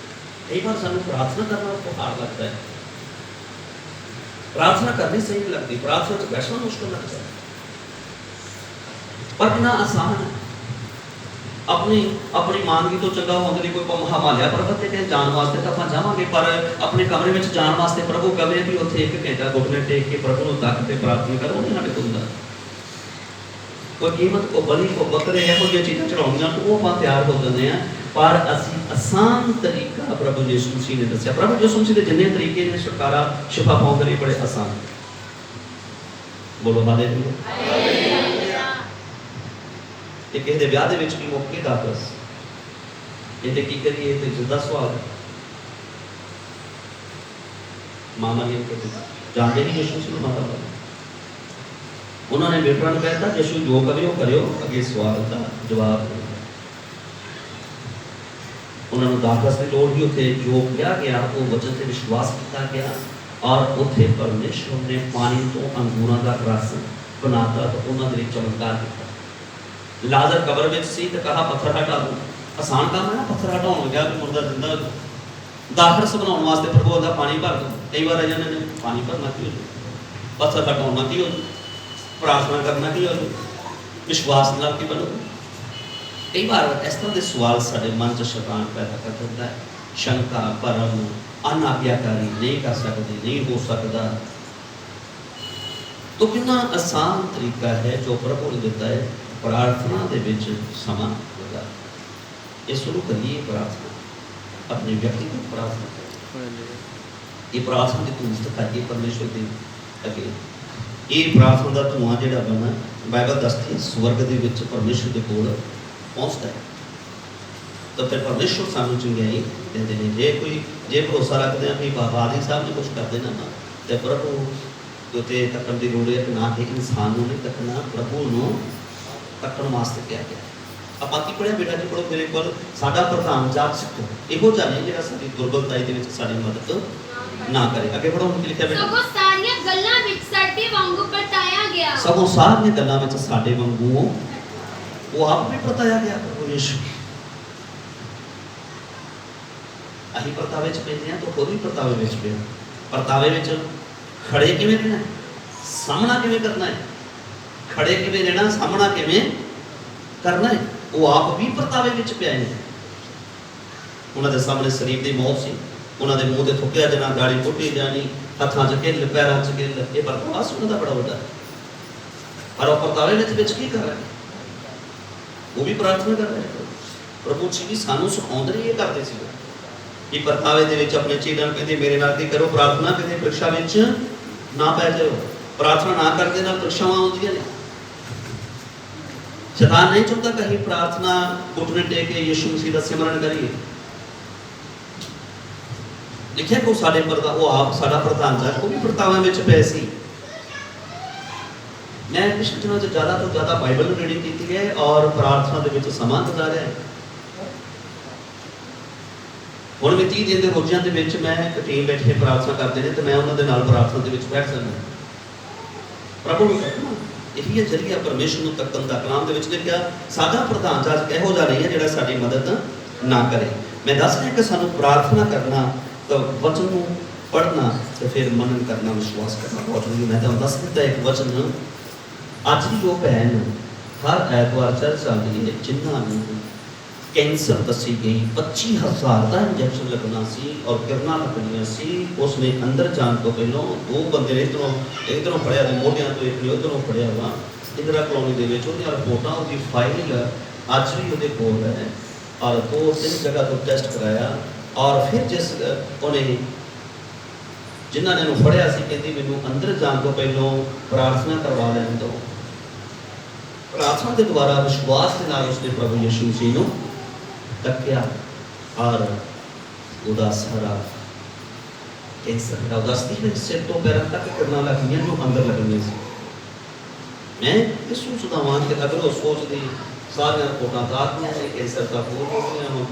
ਕਈ ਵਾਰ ਸਾਨੂੰ ਪ੍ਰਾਰਥਨਾ ਕਰਨਾ ਉਪਕਾਰ ਲੱਗਦਾ ਹੈ, प्रार्थना करनी सही नहीं लगती, प्रार्थना तो बैठना मुश्किल लगता है, पर कितना आसान है। अपनी अपनी मानगी तो चंगा होने की कोई हिमालय पर्वत ते जान वास्ते तो आप जावांगे, पर अपने कमरे में जान वास्ते प्रभु कहे भी उत्थे 1 घंटा घुटने टेक के प्रभु को तक के प्रार्थना करो। नहीं साढ़े कोल कोई कीमत को बलि को बकरे इहो जिही चीज़ां चढ़ाउणियां तो वो आप तैयार हो जाते हैं, पर असी आसान तरीका प्रभु यीशु मसीह ने दस्सिया। प्रभु यीशु मसीह के जिन्ने तरीके ने छुटकारा शिफा पाउण दे बड़े आसान। बोलो हालेलूया। ते किसी दे विआह दे विच भी मौके दा दस इहदे की करिए ते जिदा सवाल मामा जी के जानते नहीं यीशु मसीह माता उन्होंने बेटरा ने कहता यीशु जो करियो अगे सवाल का जवाब उन्होंने दाखस की लोड़ ही उत्थे जो किया गया वो वचन से विश्वास किया गया और उत्थे परमेश्वर ने पानी तो अंगूरां दा रस बनाता तो उन्होंने चमत्कार किया। लाजर कब्र में सी तो कहा पत्थर हटा दो, आसान काम है ना, पत्थर हटाने गया तो मुर्दा जिंदा दाखरस बनाने वास्ते प्रभु कहता पानी भर दो। कई बार अजन ने पानी भरना की हो, पत्थर हटाना की हो, प्रार्थना करना की हो, विश्वास नाल की बनो। कई बार इस तरह के सवाल साढ़े मन च शैतान पैदा कर देता है, शंका भरम अनाज्ञाकारी नहीं कर सकते, नहीं हो सकता। तो कितना आसान तरीका है जो प्रभु ने दिता है प्रार्थना दे विच समा लगा। ये शुरू करिए प्रार्थना, अपने व्यक्तिगत प्रार्थना करिए, ये प्रार्थना की धूम दिखाइए परमेश्वर के अगे। ये प्रार्थना का धुआं जिहड़ा बनना बाइबल दसदी है स्वर्ग दे विच परमेश्वर के कोल पहुंचता है। ਤਾਂ ਫਿਰ ਪਰਮੇਸ਼ਵਰ ਸਾਨੂੰ ਚੰਗਿਆਈ ਦਿੰਦੇ ਨੇ। ਜੇ ਭਰੋਸਾ ਰੱਖਦੇ ਹਾਂ ਕਿ ਬਾਬਾ ਆਦਿ ਸਾਹਿਬ ਨੇ ਕੁਝ ਕਰ ਦੇਣਾ ਨਾ, ਤੇ ਪ੍ਰਭੂ ਉੱਤੇ ਤੱਕਣ ਦੀ ਲੋੜ ਹੈ ਕਿ ਨਾ ਕਿ ਇਨਸਾਨ ਨੂੰ ਨਹੀਂ ਤੱਕਣਾ, ਪ੍ਰਭੂ ਨੂੰ ਤੱਕਣ ਵਾਸਤੇ ਕਿਹਾ ਗਿਆ। ਆਪਾਂ ਕੀ ਪੜ੍ਹਿਆ ਬੇਟਾ ਜੀ? ਪੜ੍ਹੋ ਮੇਰੇ ਕੋਲ। ਸਾਡਾ ਪ੍ਰਧਾਨ ਜਾਜਕ ਇਹੋ ਜਿਹਾ ਨਹੀਂ ਜਿਹੜਾ ਸਾਡੀ ਦੁਰਬਲਤਾਈ ਦੇ ਵਿੱਚ ਸਾਡੀ ਮਦਦ ਨਾ ਕਰੇ। ਅੱਗੇ ਪੜ੍ਹੋ, ਕੀ ਲਿਖਿਆ ਬੇਟਾ? ਸਗੋਂ ਸਾਰੀਆਂ ਗੱਲਾਂ ਵਿੱਚ ਸਾਡੇ ਵਾਂਗੂ ਪਰਤਾਇਆ ਗਿਆ। ਸਗੋਂ ਸਾਰੀਆਂ ਗੱਲਾਂ ਵਿੱਚ ਸਾਡੇ ਵਾਂਗੂ ਉਹ ਆਪ ਵੀ ਪਰਤਾਇਆ ਗਿਆ। ਪ੍ਰਭੂ ਯਿਸੂ ਅਸੀਂ ਪਰਤਾਵੇ 'ਚ ਪੈਂਦੇ ਹਾਂ ਤਾਂ ਖੁਦ ਵੀ ਪਰਤਾਵੇ ਵਿੱਚ ਪਿਆ। ਪਰਤਾਵੇ ਵਿੱਚ ਖੜੇ ਕਿਵੇਂ ਰਹਿਣਾ, ਸਾਹਮਣਾ ਕਿਵੇਂ ਕਰਨਾ ਹੈ, ਖੜੇ ਕਿਵੇਂ ਰਹਿਣਾ, ਸਾਹਮਣਾ ਕਿਵੇਂ ਕਰਨਾ ਹੈ, ਉਹ ਆਪ ਵੀ ਪਰਤਾਵੇ ਵਿੱਚ ਪਿਆ ਹੈ। ਉਹਨਾਂ ਦੇ ਸਾਹਮਣੇ ਸਰੀਰ ਦੀ ਮੌਤ ਸੀ, ਉਹਨਾਂ ਦੇ ਮੂੰਹ ਤੇ ਥੁੱਕਿਆ ਜਾਣਾ, ਗਾਲੀ ਪੁੱਟੀ ਜਾਣੀ, ਹੱਥਾਂ 'ਚ ਕਿੱਲ, ਪੈਰਾਂ 'ਚ ਕਿੱਲ। ਇਹ ਪਰਤਾਵਾ ਸੀ ਉਹਨਾਂ ਦਾ ਬੜਾ ਵੱਡਾ। ਪਰ ਉਹ ਪਰਤਾਵੇ ਵਿੱਚ ਕੀ ਕਰ ਰਿਹਾ? ਉਹ ਵੀ ਪ੍ਰਾਰਥਨਾ ਕਰ ਰਿਹਾ। ਪ੍ਰਭੂ ਜੀ ਵੀ ਸਾਨੂੰ ਸਿਖਾਉਂਦੇ ਇਹ ਕਰਦੇ ਸੀ ਕਿ ਪਰਤਾਵੇ ਦੇ ਵਿੱਚ ਆਪਣੇ ਚੇਲਿਆਂ ਨੂੰ ਕਹਿੰਦੇ ਮੇਰੇ ਨਾਲ ਕੀ ਕਰੋ, ਪ੍ਰਾਰਥਨਾ ਕਹਿੰਦੇ ਪ੍ਰੀਖਿਆ ਵਿੱਚ ਨਾ ਪੈ ਜਾਓ। ਪ੍ਰਾਰਥਨਾ ਨਾ ਕਰਦੇ ਨਾਲ ਪ੍ਰੀਖਿਆਵਾਂ ਆਉਂਦੀਆਂ ਨੇ। ਸ਼ੈਤਾਨ ਨਹੀਂ ਚਾਹੁੰਦਾ ਕਿ ਅਸੀਂ ਪ੍ਰਾਰਥਨਾ ਘੁਟਨੇ ਟੇਕ ਕੇ ਯਿਸੂ ਮਸੀਹ ਦਾ ਸਿਮਰਨ ਕਰੀਏ। ਲਿਖਿਆ ਕੋ ਸਾਡੇ ਪਰਦਾ ਉਹ ਆਪ ਸਾਡਾ ਪ੍ਰਧਾਨ ਜਾ ਉਹ ਵੀ ਪਰਤਾਵਾਂ ਵਿੱਚ ਪਏ ਸੀ। ਮੈਂ ਪਿਛਲੇ ਦਿਨਾਂ 'ਚ ਜ਼ਿਆਦਾ ਤੋਂ ਜ਼ਿਆਦਾ ਬਾਈਬਲ ਨੂੰ ਰੀਡਿੰਗ ਕੀਤੀ ਹੈ ਔਰ ਪ੍ਰਾਰਥਨਾ ਦੇ ਵਿੱਚ ਸਮਾਂ ਗੁਜ਼ਾਰਿਆ ਹੈ। ਹੁਣ ਵੀ 30 ਦਿਨ ਦੇ ਰੋਜ਼ਿਆਂ ਦੇ ਵਿੱਚ ਮੈਂ ਇੱਕ ਟੀਮ ਬੈਠੇ ਪ੍ਰਾਰਥਨਾ ਕਰਦੇ ਨੇ ਤੇ ਮੈਂ ਉਹਨਾਂ ਦੇ ਨਾਲ ਪ੍ਰਾਰਥਨਾ ਦੇ ਵਿੱਚ ਬੈਠ ਜਾਂਦਾ। ਪ੍ਰਭੂ ਨੂੰ ਤੱਕਣਾ ਇਹੀ ਹੈ ਜਰੀਆ ਪਰਮੇਸ਼ਰ ਨੂੰ ਤੱਕਣ ਦਾ। ਕਲਾਮ ਦੇ ਵਿੱਚ ਲਿਖਿਆ ਸਾਡਾ ਪ੍ਰਧਾਨ ਜਾਜਕ ਇਹੋ ਜਿਹਾ ਨਹੀਂ ਹੈ ਜਿਹੜਾ ਸਾਡੀ ਮਦਦ ਨਾ ਕਰੇ। ਮੈਂ ਦੱਸ ਰਿਹਾ ਕਿ ਸਾਨੂੰ ਪ੍ਰਾਰਥਨਾ ਕਰਨਾ ਤਾਂ ਵਚਨ ਨੂੰ ਪੜ੍ਹਨਾ ਤੇ ਫਿਰ ਮਨਨ ਕਰਨਾ, ਵਿਸ਼ਵਾਸ ਕਰਨਾ ਬਹੁਤ ਜ਼ਰੂਰੀ। ਮੈਂ ਤੁਹਾਨੂੰ ਦੱਸ ਦਿੱਤਾ ਇੱਕ ਵਚਨ। ਅੱਜ ਵੀ ਉਹ ਭੈਣ ਹਰ ਐਤਵਾਰ ਚਰਚ ਆਉਂਦੀ ਹੈ ਜਿਨ੍ਹਾਂ ਨੂੰ ਕੈਂਸਰ ਦੱਸੀ ਗਈ, 25,000 ਦਾ ਇੰਜੈਕਸ਼ਨ ਲੱਗਣਾ ਸੀ ਔਰ ਕਿਰਨਾਂ ਲੱਗਣੀਆਂ ਸੀ। ਉਸਨੇ ਅੰਦਰ ਜਾਣ ਤੋਂ ਪਹਿਲਾਂ ਦੋ ਬੰਦੇ ਨੇ ਇੱਧਰੋਂ ਫੜਿਆ ਤੇ ਮੋਢਿਆਂ ਤੋਂ, ਇੱਕ ਨੇ ਉੱਧਰੋਂ ਫੜਿਆ ਵਾ ਇੰਦਰਾ ਕਲੋਨੀ ਦੇ ਵਿੱਚ। ਉਹਦੀਆਂ ਰਿਪੋਰਟਾਂ, ਉਹਦੀ ਫਾਈਲ ਅੱਜ ਵੀ ਉਹਦੇ ਕੋਲ ਹੈ ਔਰ 2-3 ਜਗ੍ਹਾ ਤੋਂ ਟੈਸਟ ਕਰਾਇਆ। ਔਰ ਫਿਰ ਜਿਸ ਉਹਨੇ ਜਿਨ੍ਹਾਂ ਨੇ ਉਹਨੂੰ ਫੜਿਆ ਸੀ ਕਹਿੰਦੀ ਮੈਨੂੰ ਅੰਦਰ ਜਾਣ ਤੋਂ ਪਹਿਲਾਂ ਪ੍ਰਾਰਥਨਾ ਕਰਵਾ ਲੈਣ ਦਿਓ। ਪ੍ਰਾਰਥਨਾ ਦੇ ਦੁਆਰਾ ਵਿਸ਼ਵਾਸ ਦੇ ਨਾਲ ਉਸਨੇ ਪ੍ਰਭੂ ਯਿਸੂ ਮਸੀਹ ਨੂੰ ਤੱਕਿਆ ਔਰ ਉਹਦਾ ਸਾਰਾ ਕੈਂਸਰ ਉਹਦਾ ਸਿਰ ਤੋਂ ਪੈਰਾਂ ਤੱਕ ਕਰਨਾ ਲੱਗੀਆਂ ਜੋ ਅੰਦਰ ਲੱਗਣੀਆਂ ਸੀ। ਮੈਂ ਯਿਸੂ ਸੁਦਾਵਾਨ ਕੇ ਅਗਰ ਉਹ ਸੋਚਦੀ ਸਾਰੀਆਂ ਰਿਪੋਰਟਾਂ ਆਤਮੀਆਂ ਨੇ ਕੈਂਸਰ ਦਾ ਹੋਰ ਹੋ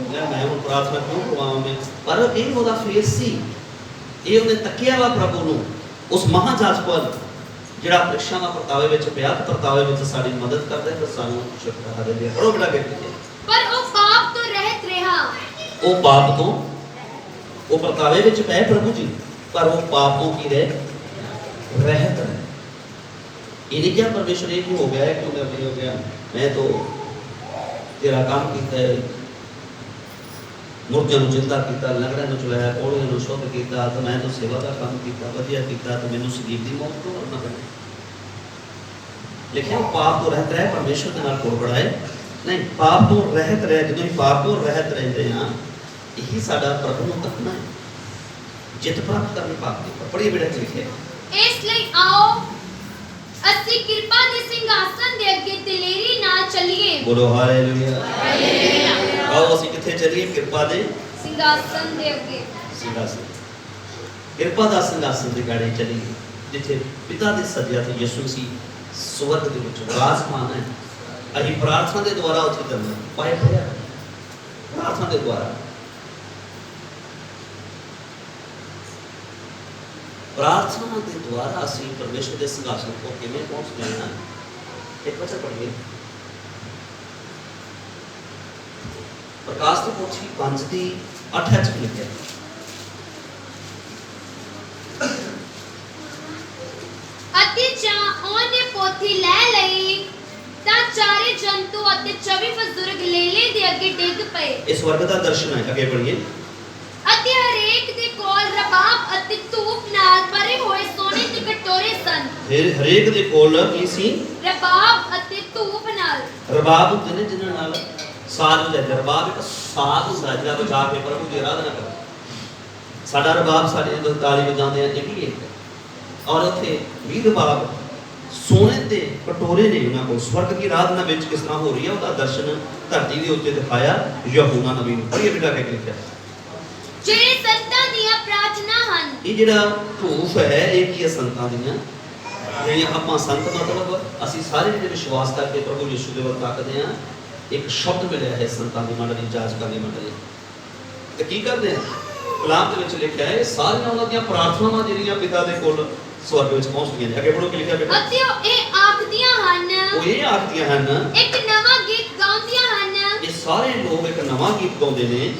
ਗਿਆ, ਮੈਂ ਹੁਣ ਪ੍ਰਾਰਥਨਾ ਕਿਉਂ ਕਰਵਾਵਾਂ ਮੈਂ? ਪਰ ਇਹ ਉਹਦਾ ਫੇਸ ਸੀ, ਇਹ ਉਹਨੇ ਤੱਕਿਆ ਵਾ ਪ੍ਰਭੂ ਨੂੰ, ਉਸ ਮਹਾਜਾਜਕ ਵੱਲ ਜਿਹੜਾ ਪ੍ਰੀਖਿਆਵਾਂ ਪਰਤਾਵੇ ਵਿੱਚ ਪਿਆ, ਪਰਤਾਵੇ ਵਿੱਚ ਸਾਡੀ ਮਦਦ ਕਰਦਾ ਹੈ। ਸਾਨੂੰ ਸ਼ੁਕਰ ਹਾਲੇਲੂਇਆ। ਪੜੋ ਬੜਾ ਕੇ ਪਰ ਉਹ ਪਾਪ ਤੋਂ ਰਹਿਤ ਰਿਹਾ। ਉਹ ਪਾਪ ਤੋਂ, ਉਹ ਪਰਤਾਵੇ ਵਿੱਚ ਪਏ ਪ੍ਰਭੂ ਜੀ, ਪਰ ਉਹ ਪਾਪ ਤੋਂ ਕੀ ਰਹਿਤ ਹੈ। ਇਹ ਨਹੀਂ ਕਿਹਾ ਪਰਮੇਸ਼ਰ ਇਹ ਕੀ ਹੋ ਗਿਆ, ਕਿਉਂ ਨਹੀਂ ਹੋ ਗਿਆ, ਮੈਂ ਤਾਂ ਤੇਰਾ ਕੰਮ ਕੀਤਾ ਹੈ, ਮੁਰਦਿਆਂ ਨੂੰ ਜਿੰਦਾ ਕੀਤਾ, ਲੰਗੜਿਆਂ ਨੂੰ ਚਲਾਇਆ, ਕੋੜਿਆਂ ਨੂੰ ਸ਼ੁੱਧ ਕੀਤਾ, ਤਾਂ ਮੈਂ ਤਾਂ ਸੇਵਾ ਦਾ ਕੰਮ ਕੀਤਾ, ਵਧੀਆ ਕੀਤਾ, ਤਾਂ ਮੈਨੂੰ ਸਰੀਰ ਦੀ ਮੌਤ ਤੋਂ ਮਰਨਾ ਪਿਆ। ਲਿਖਿਆ ਪਾਪ ਤੋਂ ਰਹਿਤ ਰਹਿ, ਪਰਮੇਸ਼ਰ ਦੇ ਨਾਲ ਕੋਲ ਬੜਾਏ ਨਹੀਂ, ਪਾਪ ਤੋਂ ਰਹਿਤ ਰਹਿ। ਜਦੋਂ ਹੀ ਪਾਪ ਤੋਂ ਰਹਿਤ ਰਹਿੰਦੇ ਹਾਂ, ਇਹੀ ਸਾਡਾ ਪ੍ਰਭੂ ਨੂੰ ਤੱਕਣਾ ਹੈ, ਜਿੱਤ ਪ੍ਰਾਪਤ ਕਰਨੀ ਪਾਪ ਦੀ। ਪੜ੍ਹੀਏ ਬੇਟਾ ਕੀ ਲਿਖਿਆ। ਇਸ ਲਈ ਆਓ ਅਸੀਂ ਕਿਰਪਾ ਦੇ ਸਿੰਘਾਸਨ ਦੇ ਅੱਗੇ ਦਲੇਰੀ ਨਾਲ ਚੱਲੀਏ। ਬੋਲੋ ਹਾਲੇਲੂਇਆ। ਆਓ ਅਸੀਂ ਕਿੱਥੇ ਚੱਲੀਏ? ਕਿਰਪਾ ਦੇ ਸਿੰਘਾਸਨ ਦੇ ਅੱਗੇ। ਸਿੰਘਾਸਨ, ਕਿਰਪਾ ਦਾ ਸਿੰਘਾਸਨ ਦੇ ਗਾੜੀ ਚੱਲੀਏ, ਜਿੱਥੇ ਪਿਤਾ ਦੇ ਸੱਜਿਆਂ ਤੇ ਯਿਸੂ ਮਸੀਹ ਸਵਰਗ ਦੇ ਵਿੱਚ ਵਿਰਾਜਮਾਨ ਹੈ। ਅਸੀਂ ਪ੍ਰਾਰਥਨਾ ਦੇ ਦੁਆਰਾ ਉੱਥੇ ਕਰਨਾ ਪਾਏ ਹੋਇਆ, ਪ੍ਰਾਰਥਨਾ ਦੇ ਦੁਆਰਾ। ਪ੍ਰਾਰਥਨਾ ਦੇ ਦੁਆਰਾ ਅਸੀਂ ਪਰਮੇਸ਼ਰ ਦੇ ਸਿੰਘਾਸਨ ਕੋਲ ਕਿਵੇਂ ਪਹੁੰਚ ਗਏ ਹਾਂ? ਇੱਕ ਵਚਨ ਪੜ੍ਹੀਏ, ਪ੍ਰਕਾਸ਼ ਦੀ ਪੋਥੀ 5:8 ਚ ਲਿਖਿਆ। ਅਤੇ ਉਹਨੇ ਪੋਥੀ ਲੈ ਲਈ ਤਾਂ ਚਾਰੇ ਜੰਤੂ ਅਤੇ 24 ਬਜ਼ੁਰਗ ਲੇਲੇ ਦੇ ਅੱਗੇ ਡਿੱਗ ਪਏ। ਇਹ ਸਵਰਗ ਦਾ ਦਰਸ਼ਨ ਹੈ। ਅੱਗੇ ਪੜ੍ਹੀਏ। ਅਤੇ ਹਰੇਕ ਦੇ ਕੋਲ ਰਬਾਬ ਅਤੇ ਧੂਪ ਨਾਲ ਭਰੇ ਹੋਏ ਸੋਨੇ ਦੇ ਕਟੋਰੇ ਸਨ। ਹਰੇਕ ਦੇ ਕੋਲ ਕੀ ਸੀ? ਰਬਾਬ ਅਤੇ ਧੂਪ ਨਾਲ। ਰਬਾਬ ਹੁੰਦੇ ਨੇ ਜਿਨ੍ਹਾਂ ਨਾਲ ਸਾਜ਼ ਵਜਾਇਆ। ਰਬਾਬ ਇੱਕ ਸਾਜ਼ ਹੁੰਦਾ ਜਿਹੜਾ ਵਜਾ ਕੇ ਪ੍ਰਭੂ ਦੀ ਆਰਾਧਨਾ ਕਰਦਾ। ਸਾਡਾ ਰਬਾਬ ਸਾਡੇ ਜਦੋਂ ਤਾਲੀ ਵਜਾਉਂਦੇ ਆ ਇਹ ਵੀ ਇੱਕ, ਔਰ ਉੱਥੇ 20 ਰਬਾਬ सोने के कटोरे ने उन्होंने को स्वर्ग की आराधना में किस तरह हो रही है उसका दर्शन धरती के उत्ते दिखाया यूहन्ना नबी ने। पढ़िए बेटा क्या लिखा ਜਿਹੜੇ ਸੰਤਾਂ ਦੀਆਂ ਪ੍ਰਾਰਥਨਾ ਹਨ। ये जिहड़ा धूफ है ये की है संतां दियां ਜਿਹੜੀਆਂ ਆਪਾਂ ਸੰਤ ਮਤਲਬ ਅਸੀਂ ਸਾਰੇ ਜਿਹੜੇ ਵਿਸ਼ਵਾਸ ਕਰਕੇ ਪ੍ਰਭੂ ਯਿਸੂ ਦੇ ਵੱਲ ਤੱਕਦੇ ਆ ਇੱਕ ਸ਼ਬਦ ਮਿਲਿਆ ਹੈ ਸੰਤਾਂ ਦੀ ਮੰਡਲੀ ਜਾਜਕਾਂ ਦੀ ਮੰਡਲੀ ਤੇ ਕੀ ਕਰਦੇ ਆ ਕਲਾਮ ਦੇ ਵਿੱਚ ਲਿਖਿਆ ਹੈ ਸਾਰੀਆਂ ਉਹਨਾਂ ਦੀਆਂ ਪ੍ਰਾਰਥਨਾਵਾਂ ਜਿਹੜੀਆਂ ਪਿਤਾ ਦੇ ਕੋਲ ਸਵਰਗ ਵਿੱਚ ਪਹੁੰਚਦੀਆਂ ਨੇ। ਅੱਗੇ ਪੜੋ ਕੀ ਲਿਖਿਆ ਬੇਟਾ। ਅਤੇ ਉਹ ਇਹ ਆਖਦੀਆਂ ਹਨ ਉਹ ਇਹ ਆਖਦੀਆਂ ਹਨ ਇੱਕ ਨਵਾਂ ਗੀਤ ਗਾਉਂਦੀਆਂ ਹਨ ਇਹ ਸਾਰੇ ਲੋਕ ਇੱਕ ਨਵਾਂ ਗੀਤ ਗਾਉਂਦੇ ਨੇ।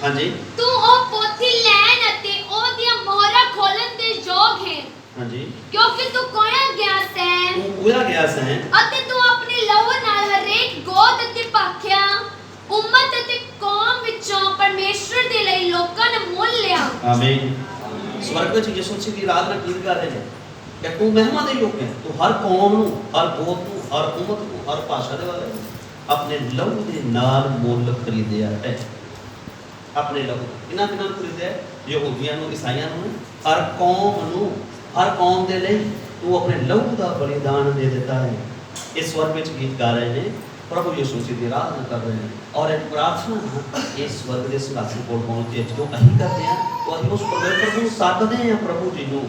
ਹਾਂਜੀ ਤੂੰ ਉਹ ਪੋਥੀ ਲੈਣ ਅਤੇ ਉਹਦੀਆਂ ਮੋਹਰਾਂ ਖੋਲਣ ਦੇ ਯੋਗ ਹੈ ਹਾਂਜੀ ਕਿਉਂਕਿ ਤੂੰ ਕੋਇਆ ਗਿਆ ਸੈਂ ਤੂੰ ਕੋਇਆ ਗਿਆ ਸੈਂ ਅਤੇ ਤੂੰ ਆਪਣੇ ਲਹੂ ਨਾਲ ਹਰੇਕ ਗੋਤ ਅਤੇ ਭਾਖਿਆ ਉਮਤ ਅਤੇ ਕੌਮ ਵਿੱਚੋਂ ਪਰਮੇਸ਼ਰ ਦੇ ਲਈ ਲੋਕਾਂ ਨੂੰ ਮੁੱਲ ਲਿਆ। ਆਮੀਨ। स्वर्ग में यीशु मसीह की आराधना की कर रहे हैं कि तू महिमा दे योग है तू हर कौम नू हर गोत नू हर उम्मत नू हर भाषा दे वाले अपने लहू दे नाल मुੱਲ खरीदया है। अपने लहू किना किना खरीदया है यहूदियां नू ईसाइयां नू हर कौम दे लई तू अपने लहू दा बलिदान दे देता है। इस स्वर्ग में गीत गा रहे हैं प्रभु यीशु मसीह की आराधना कर रहे हैं और एक प्रार्थना इस स्वर्ग के सिंहासन कोल पहुंचती है जो अहीं करते हैं तो अहीं उस प्रभु नूं सददे हैं प्रभु जी नूं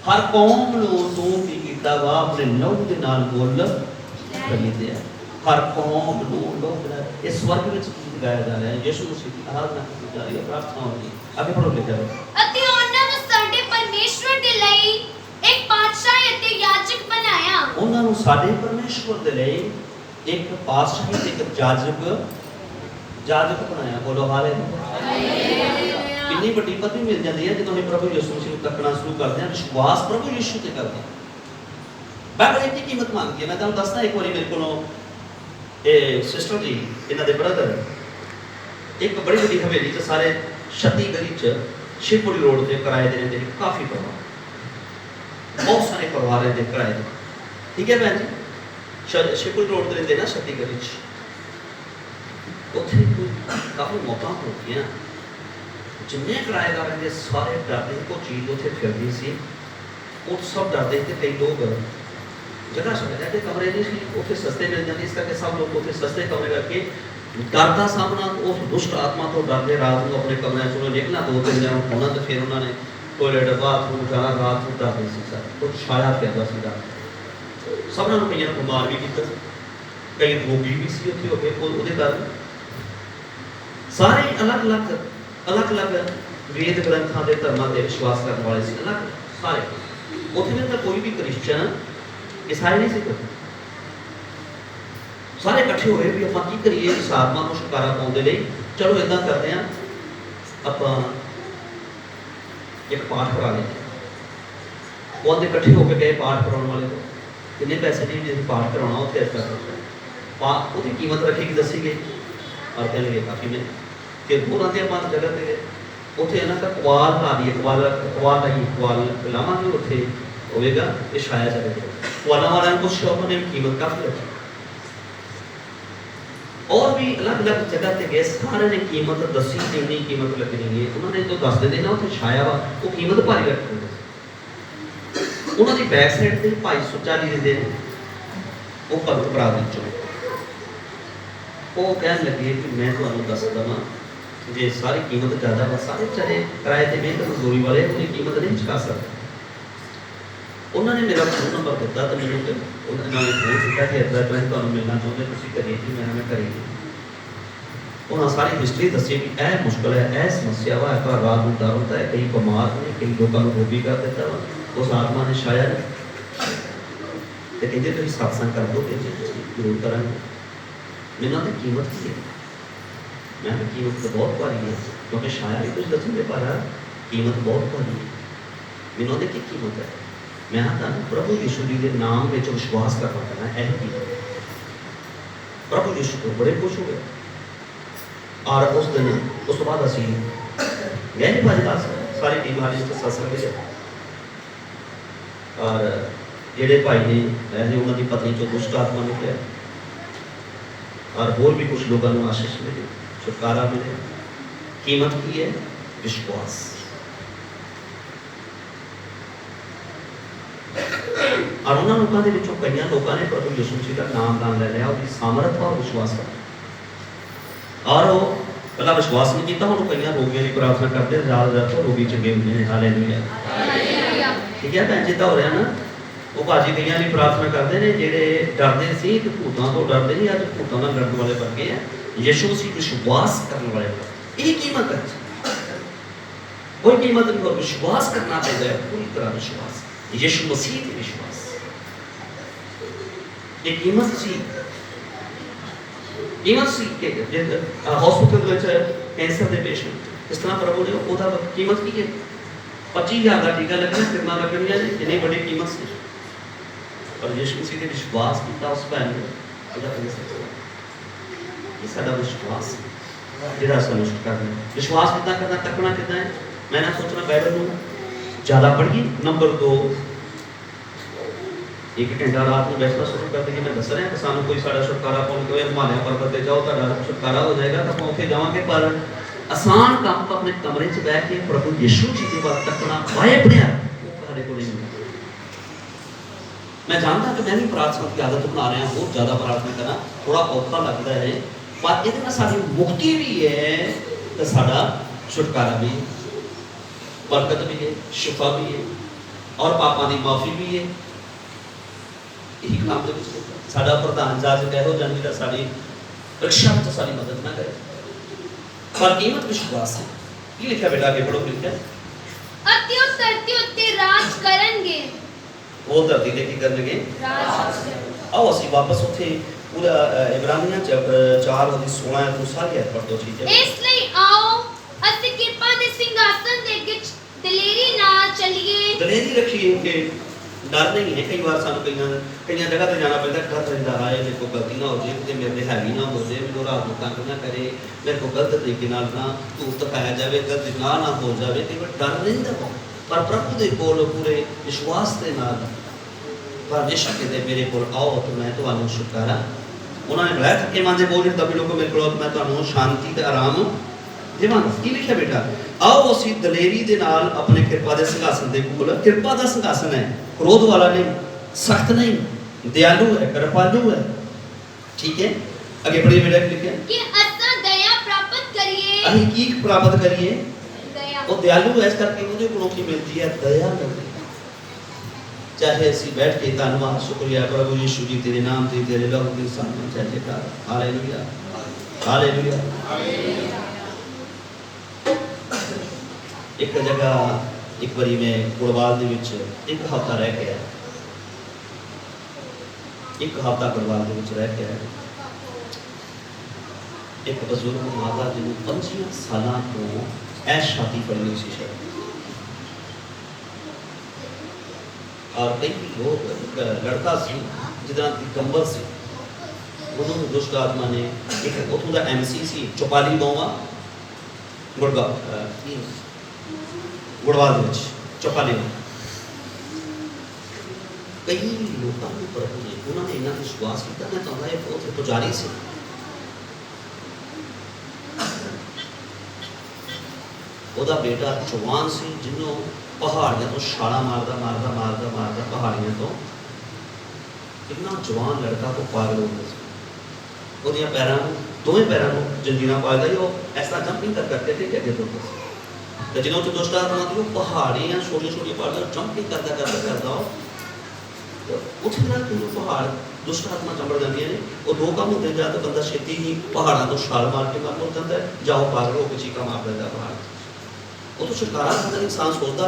हर कौम नूं तू की कीता वा अपने लहू दे नाल मुੱਲ खरीदया हर कौम नूं लोग इस स्वर्ग में गीत गाया जा रहा है यीशु मसीह की आराधना की जा रही है प्रार्थना हो रही है। आगे पढ़ो लिखा है ਅਤੇ ਉਹਨਾਂ ਨੂੰ ਸਾਡੇ ਪਰਮੇਸ਼ਰ ਦੇ ਲਈ ਇੱਕ ਪਾਤਸ਼ਾਹ ਅਤੇ ਯਾਜਕ ਬਣਾਇਆ। ਉਹਨਾਂ ਨੂੰ ਸਾਡੇ ਪਰਮੇਸ਼ਵਰ ਦੇ ਲਈ एक पातशाही एक जाजक बनाया। बोलो हालेलुया। कितनी बड़ी पदवी मिल जाती है जो हम प्रभु यीशु मसीह को तकना शुरू करते हैं विश्वास प्रभु यीशु ते करते हैं। बाइबल इतनी कीमत मांगती है। मैं तुहानू दसदा एक बारी मेरे को सिस्टर जी इन्हां दे ब्रदर एक बड़ी बड़ी हवेली च सारे 36 गली च शिवपुरी रोड ते किराए दे रहिंदे काफ़ी परिवार बहुत सारे परिवार रहंदे किराए दे। ठीक है भैन जी शिवपुरी रोड ते रहंदे ना 36 गली च उत्थे काफ़ी मौतां हो गईयां जिन्ने किराएदार रहंदे सारे डरदे कोई चीज़ उत्थे फिरदी सी वो सब डरदे ते कई लोग जगह छड्डदे ते कमरे नहीं सी उत्थे सस्ते मिल जांदे इस करके सब लोग उत्थे सस्ते कमरे करके डर का सामना उस दुष्ट आत्मा तो डरदे रात को अपने कमरे चलो निकलना 2-3 दिन होना तो फिर उन्होंने टॉयलेट बाथरूम जाना रात को डरदे सी सर कुछ छाया फिरदा सी डर सबना कई बीमार भी किया कई रोगी भी सी उत्थे हो गए ਉਹਦੇ ਕਾਰਨ ਸਾਰੇ अलग अलग वेद ग्रंथों के धर्मां ते विश्वास करने वाले सी अलग सारे उत्थे में तो कोई भी क्रिश्चियन ईसाई नहीं सी करते सारे इकट्ठे होए भी आपां की करिए इस आत्मा को छुटकारा पाउण दे लई चलो इदां करते हैं आपां एक पाठ करा लेते वो आंदे इकट्ठे होकर गए पाठ कराने वाले को कितने पैसे नहीं जिस पाठ कराना उत्थे इस करना उसकी कीमत रखेगी दसी गई और कहने लगे काफ़ी में कि दूर आते हैं पाँच जगह पे उत्थे इन्हां दा कवाल ला दी कवाल लावांगे उत्थे होएगा ये छाया जाएगा कवालां वालियां को कुछ उन्होंने कीमत काफ़ी रखी और भी अलग अलग जगह पे गए सारे ने कीमत दसी कितनी कीमत लगनी है उन्होंने तो दस देते ना उत्थे छाया वा वो कीमत भारी रखी उन्होंने बैक साइड से भाई सुच्चा जी दे वो भगत भरा विचों वो कह लगे कि मैं तुहानू दस दवां जे सारी कीमत ज़्यादा वा सारे बेचारे किराए ते मेहनत मजदूरी वाले उन्हें कीमत नहीं चुका सकते। उन्होंने मेरा फोन नंबर दिता तो मैंने उन्होंने फोन किया कि इतना मैं तुहानू मिलना चाहते तुसीं करिए जी मैं करी उन्होंने सारी हिस्टरी दसी कि यह मुश्किल है यह समस्या वा घर रात को डर होता है कई बीमार ने कई लोगों को रोगी कर दिता वा उस आत्मा ने छाया तो कहते तुम सत्संग कर दो जरूर करा मैंने तो कीमत की है मैं कीमत तो बहुत भारी है क्योंकि छाया भी कुछ दसूंगे पर कीमत बहुत भारी है मैंने की कीमत है मैं तुहानू प्रभु यीशु जी के नाम में विश्वास करना चाहना यह कीमत प्रभु यीशु को बड़े खुश हो गए और उस दिन उस बाद असी गए भाजपा सारी टीम वाली सत्संग में और जेडे भाई ने ऐसे उन्होंने पत्नी चो दुष्ट आत्मा निकले और होर भी कुछ लोगों को आशीष मिले छुटकारा मिले कीमत की है विश्वास और उन्होंने लोगों के विचों कई लोगों ने प्रभु यीशु मसीह का नाम दान ले लिया, उसकी सामर्थ और विश्वास कर और वो पहला विश्वास नहीं किया, हम कई रोगियों की प्रार्थना करते ज़्यादा तो रोगी चंगे होंगे हैं। हालेलुया। ठीक है भैन जिदा हो रहा ना, वो भाजी कई की प्रार्थना करते हैं जेडे डरते सी तो भूतों तो डरते नहीं, अज भूतों का डरने वाले बन गए हैं। यीशु मसीह विश्वास करने वाले ये कीमत है, कोई कीमत नहीं, और विश्वास करना चाहिए पूरी तरह विश्वास, यीशु मसीह के विश्वास ये कीमत सी के हॉस्पिटल कैंसर के पेशेंट इस तरह प्रभु ने ओदा कीमत की है 25,000 का टीका लगना कितना लगनिया ने इतनी बड़ी कीमत से, और यीशु मसीह के विश्वास किया उस भैन ने ओदा कैंसर चला। ये साडा विश्वास जिहड़ा सानू करना विश्वास कितना करना तकना कितना है। मैं ना सोचना बाइबल में ज़्यादा पढ़ी। नंबर 2 एक घंटा रात में बैठना शुरू कर देंगे। मैं दस रहा कि सानू कोई साड़ा छुटकारा पाने को हिमालय पर्वत पर जाओ तो छुटकारा हो जाएगा तो हम उत्थे जावांगे, पर आसान काम अपने कमरे च बैठ के प्रभु यीशु जी के बात तकना वाए अपने सारे को नहीं मिलता। मैं जानता कि मैं भी प्रार्थना की आदत बना रहा हूँ, बहुत ज़्यादा प्रार्थना करना थोड़ा औखा लगता है, पर ये साडी मुक्ति भी है तो साडा छुटकारा भी, बरकत भी है, शिफा भी है और पापां दी माफ़ी भी है। यही काम दे विच साडा प्रधान जाजक है जानी दा साडी रक्षा में सारी मदद ना करे, पर कीमत विश्वास है। ये लिखा बेटा आगे पढ़ो, लिखा अत्यो धरती उत्ते राज करनगे, वो धरती ते की करनगे राज। आओ ਅਸੀਂ वापस ਉੱਥੇ पूरा इब्रानियां 4:16 ਤੋਂ ਸਾਰੀ ਆਇਤ ਪੜ੍ਹ ਦੋ। ठीक है, इसलिए आओ ਅਸੀਂ ਕਿਰਪਾ ਦੇ ਸਿੰਘਾਸਨ ਦੇ ਅੱਗੇ ਦਲੇਰੀ ਨਾਲ ਚੱਲੀਏ। दलेरी रखिए कि डर नहीं है। कई बार सानू कई जगह पे जाना पैंदा, डर रहिंदा है मेरे को गलती ना हो जाए, किते मेरे हैवी ना हो जाए, मेरे रात को तंग ना करे, मेरे को गलत तरीके नाल ना धूप तकाया जाए, गलत ना हो जाए, कई बार डर रहिंदा। पर प्रभु दे कोल पूरे विश्वास दे नाल परमेश्वर कहते मेरे कोल आओ तो मैं तुहानू छुटकारा। उन्होंने बुलाया थके मांदे बोझ दबे लोगों मेरे कोल मैं तुहानू शांति ते आराम देवांगा। की लिखा बेटा, आओ असी दलेरी दे नाल अपने कृपा दे सिंहासन दे कोल, कृपा दा सिंहासन है, क्रोध वाला नहीं, सख्त नहीं, दयालु है, कृपालु है। ठीक है, आगे पढ़िए बेटा, लिखा कि असा दया प्राप्त करिए। अही की प्राप्त करिए, दया वो दयालु है, इस करके मुझे गुणों की मिलती है, दया मिलती है। चाहे ऐसी बैठ के धन्यवाद शुक्रिया प्रभु यीशु जी तेरे नाम ते तेरे लहू के सामने चाहे का हालेलुया हालेलुया। एक जगह एक बारी मैं गुड़वाल दे विच एक हफ्ता रह गया, एक हफ्ता गुड़वाल दे विच रह गया। एक बजुर्ग माता जी 25 साल तो ऐश शादी पढ़नी सी शायद, और कई लोग लड़का सी जिदा दिगंबर से उन्होंने दुष्ट आत्मा ने एक उतों का MC सी चौपाली गाँव गुड़वाल चौपाली कई लोगों ने प्रभु ने उन्होंने इन्ना विश्वास किया। मैं कहता है बहुत पुजारी से ओदा बेटा जवान से जिन्हों पहाड़ियों तो छाला मारदा मारदा मारदा मारदा पहाड़ियों तो इतना जवान लड़का तो पागल हो गया। ओदियां पैरों दोवें पैरों जंजीरां पालदा ही वो ऐसा जंपिंग कर करते थे कि अगे तुरदा सी। तो जिन्हों तो दुष्ट आत्मा थी वो पहाड़ियां छोटी छोटी पहाड़ जंपिंग करता करता करता हो उठना तो पहाड़ दुष्ट आत्मा चंबड़ जाती है। वो दो काम होते हैं, या तो बंदा छेती ही पहाड़ा तो छाल मार के मर जाता है, जाओ पागल हो के चीका मार देता पहाड़। वो तो छुटकारा इंसान सोचता